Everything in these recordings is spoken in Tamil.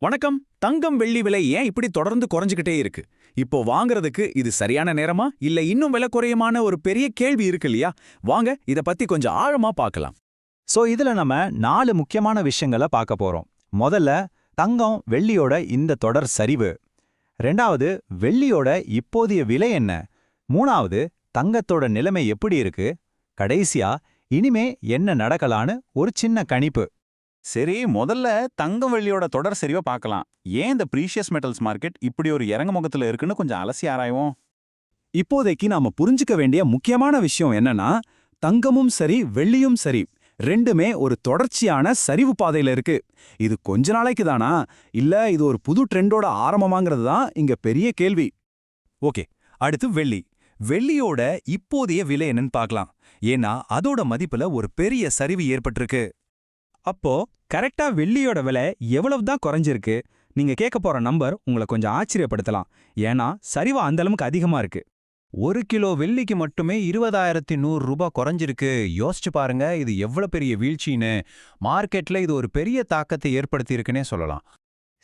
வணக்கம். தங்கம் வெள்ளி விலை ஏன் இப்படி தொடர்ந்து குறைஞ்சுக்கிட்டே இருக்கு? இப்போ வாங்குறதுக்கு இது சரியான நேரமா இல்ல இன்னும் விலை குறையுமான ஒரு பெரிய கேள்வி இருக்கு இல்லையா? வாங்க இத பத்தி கொஞ்சம் ஆழமா பார்க்கலாம். இதுல நம்ம 4 முக்கியமான விஷயங்களை பார்க்க போறோம். முதல்ல தங்கம் வெள்ளியோட இந்த தொடர் சரிவு. ரெண்டாவது வெள்ளியோட இப்போதைய விலை என்ன? மூணாவது தங்கத்தோட நிலைமை எப்படி இருக்கு? கடைசியா இனிமே என்ன நடக்கலான்னு ஒரு சின்ன கணிப்பு. சரி, முதல்ல தங்கம் வெள்ளியோட தொடர் சரிவா பார்க்கலாம். ஏன் இந்த ப்ரீஷியஸ் மெட்டல்ஸ் மார்க்கெட் இப்படி ஒரு இறங்கு முகத்துல இருக்குன்னு கொஞ்சம் அலசி ஆராய்வோம். இப்போதைக்கு நாம புரிஞ்சுக்க வேண்டிய முக்கியமான விஷயம் என்னன்னா, தங்கமும் சரி வெள்ளியும் சரி ரெண்டுமே ஒரு தொடர்ச்சியான சரிவு பாதையில இருக்கு. இது கொஞ்ச நாளைக்கு தானா இல்ல இது ஒரு புது ட்ரெண்டோட ஆரம்பமாங்கிறது தான் இங்க பெரிய கேள்வி. ஓகே, அடுத்து வெள்ளி. வெள்ளியோட இப்போதைய விலை என்னன்னு பார்க்கலாம். ஏன்னா அதோட மதிப்புல ஒரு பெரிய சரிவு ஏற்பட்டிருக்கு. அப்போ கரெக்டா வெள்ளியோட விலை எவ்வளவு தான் குறைஞ்சிருக்கு? நீங்க கேட்க போற நம்பர் உங்களை கொஞ்சம் ஆச்சரியப்படுத்தலாம். ஏன்னா சரிவா அந்த அளவுக்கு அதிகமா இருக்கு. 1 கிலோ வெள்ளிக்கு மட்டுமே 20,100 ரூபாய் குறைஞ்சிருக்கு. யோசிச்சு பாருங்க, இது எவ்வளவு பெரிய வீழ்ச்சின்னு. மார்க்கெட்ல இது ஒரு பெரிய தாக்கத்தை ஏற்படுத்தி இருக்குன்னே சொல்லலாம்.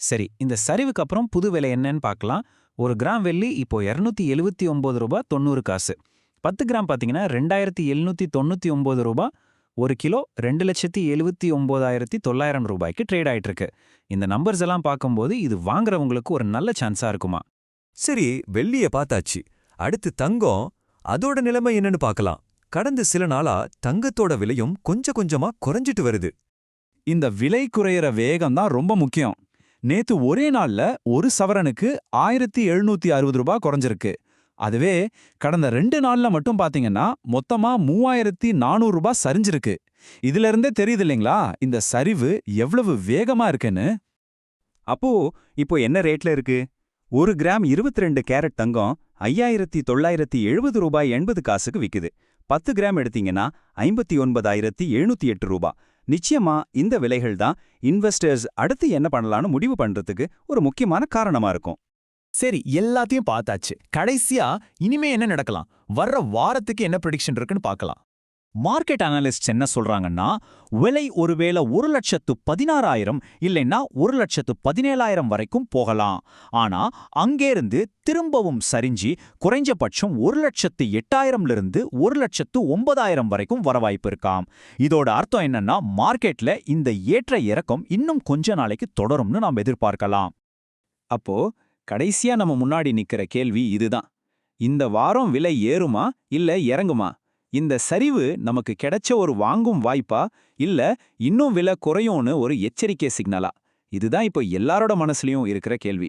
சரி, இந்த சரிவுக்கு அப்புறம் புது விலை என்னன்னு பார்க்கலாம். ஒரு கிராம் வெள்ளி இப்போ 279 ரூபாய் 90 காசு. 10 கிராம் பார்த்தீங்கன்னா 2799 ரூபாய். ஒரு கிலோ 2,79,900 ரூபாய்க்கு ட்ரேட் ஆயிட்டு இருக்கு. இந்த நம்பர்ஸ் எல்லாம் பார்க்கும்போது இது வாங்குறவங்களுக்கு ஒரு நல்ல சான்ஸா இருக்குமா? சரி, வெள்ளிய பார்த்தாச்சு. அடுத்து தங்கம். அதோட நிலைமை என்னன்னு பார்க்கலாம். கடந்த சில நாளா தங்கத்தோட விலையும் கொஞ்சம் கொஞ்சமா குறைஞ்சிட்டு வருது. இந்த விலை குறையிற வேகம் தான் ரொம்ப முக்கியம். நேத்து ஒரே நாள்ல ஒரு சவரனுக்கு 1760 ரூபாய் குறைஞ்சிருக்கு. அதுவே கடந்த 2 நாள்ல மட்டும் பாத்தீங்கன்னா மொத்தமா 3400 ரூபாய் சரிஞ்சிருக்கு. இதுல இருந்தே தெரியுது இல்லைங்களா இந்த சரிவு எவ்வளவு வேகமா இருக்குன்னு. இப்போ என்ன ரேட்ல இருக்கு? ஒரு கிராம் 22 கேரட் தங்கம் 5,970 ரூபாய் 80 காசுக்கு விக்குது. 10 கிராம் எடுத்தீங்கன்னா 59,708 ரூபாய். நிச்சயமா இந்த விலைகள் தான் இன்வெஸ்டர்ஸ் அடுத்து என்ன பண்ணலாம்னு முடிவு பண்றதுக்கு ஒரு முக்கியமான காரணமா இருக்கும். சரி, எல்லாத்தையும் பார்த்தாச்சு. கடைசியா இனிமே என்ன நடக்கலாம்? வர்ற வாரத்துக்கு என்ன ப்ரெடிக்ஷன் இருக்குன்னு பார்க்கலாம். மார்க்கெட் அனலிஸ்ட்ஸ் என்ன சொல்றாங்கன்னா, விலை ஒருவேளை 1,16,000 இல்லைன்னா 1,17,000 வரைக்கும் போகலாம். ஆனா அங்கேருந்து திரும்பவும் சரிஞ்சு குறைஞ்சபட்சம் 1,08,000லிருந்து 1,09,000 வரைக்கும் வர வாய்ப்பு இருக்காம். இதோட அர்த்தம் என்னன்னா, மார்க்கெட்ல இந்த ஏற்ற இறக்கம் இன்னும் கொஞ்ச நாளைக்கு தொடரும்னு நாம் எதிர்பார்க்கலாம். அப்போ கடைசியா நம்ம முன்னாடி நிக்கிற கேள்வி இதுதான். இந்த வாரம் விலை ஏறுமா இல்ல இறங்குமா? இந்த சரிவு நமக்கு கிடைச்ச ஒரு வாங்கும் வாய்ப்பா இல்ல இன்னும் விலை குறையும்னு ஒரு எச்சரிக்கை சிக்னலா? இதுதான் இப்போ எல்லாரோட மனசுலயும் இருக்கிற கேள்வி.